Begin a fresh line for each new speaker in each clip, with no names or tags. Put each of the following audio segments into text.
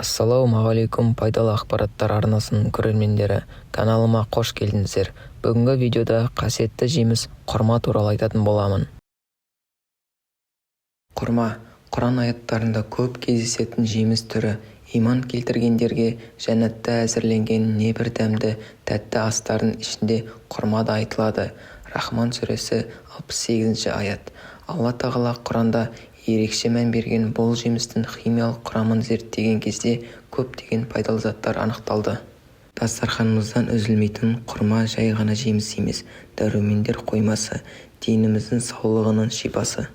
Ассалаумағалейкум, пайдалы ақпараттар арнасының көрермендері, каналыма қош келдіңіздер. Бүгінгі видеода қасиетті жеміс құрма туралы айтатын боламын. Құрма Құран аяттарында көп кездесетін жеміс түрі. Иман келтіргендерге жәннатта әзірленген небір дәмді, тәтті астардың ішінде құрма да айтылады. Рахман сүресі 68 аят. Алла тағала Құранда ерекше мән берген бұл жемістің химиялық құрамын зерттеген кезде көптеген пайдалы заттар анықталды. Дастарханымыздан үзілмейтін құрма жай ғана жеміс емес, дәрумендер қоймасы, деніміздің саулығының шипасы.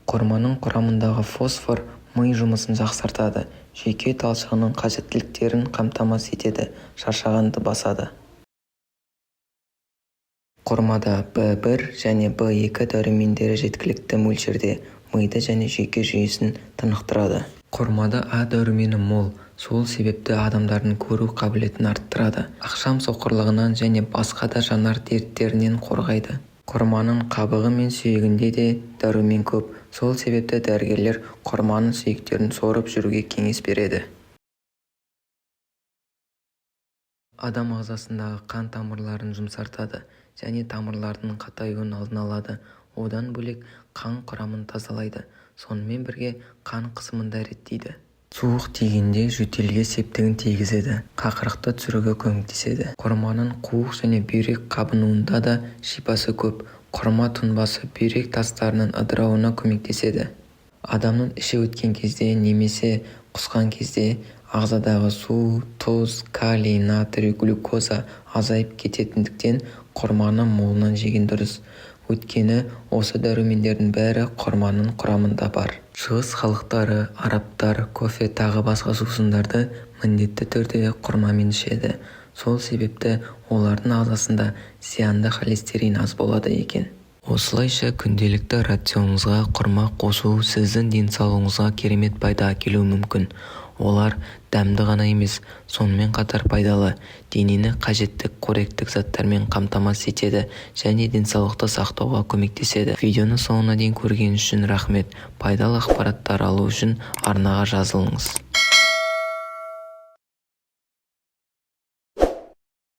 Құрманың құрамындағы фосфор ми жұмысын жақсартады, жүйке талшығының қажеттіліктерін қамтамасыз етеді, шаршағанды басады. Құрмада В1 және В2 дәрумендері жеткілікті мөлшерде, миды және жүйке жүйесін тынықтырады. Құрмада А дәрумені мол, сол себепті адамдардың көру қабілетін арттырады, ақшам соқырлығынан және басқа да жанар дерттерінен қорғайды. Құрманың қабығы мен сүйегінде де дәрумен көп, сол себепті дәрігерлер құрманың сүйектерін сорып жүруге кеңес береді. Адам ағзасындағы қан тамырларын жұмсартады және тамырлардың қатаюын алдын алады. Одан бөлек қан құрамын тазалайды, сонымен бірге қан қысымын да реттейді. Суық тигенде жөтелге септігін тигізеді, қақырықты түсіруге көмектеседі. Құрманың қуық және бүйрек қабынуында да шипасы көп. Құрма тұнбасы бүйрек тастарының ыдырауына көмектеседі. Адамның іші өткен кезде немесе құсқан кезде ағзадағы су, тұз, калий, натрий, глюкоза азайып кететіндіктен құрманы молынан жеген дұрыс. Өйткені осы дәрумендердің бәрі құрманың құрамында бар. Шығыс халықтары, арабтар, кофе тағы басқа сусындарды міндетті түрде құрмамен ішеді. Сол себепті олардың ағзасында зиянды холестерин аз болады екен. Осылайша күнделікті рационыңызға құрма қосу сіздің денсаулығыңызға керемет пайда әкелуі мүмкін. Олар дәмді ғана емес, сонымен қатар пайдалы, денені қажетті қоректік заттармен қамтамасыз етеді және денсаулықты сақтауға көмектеседі. Видеоны соңына дейін көргеніңіз үшін рахмет. Пайдалы ақпараттар алу үшін арнаға жазылыңыз.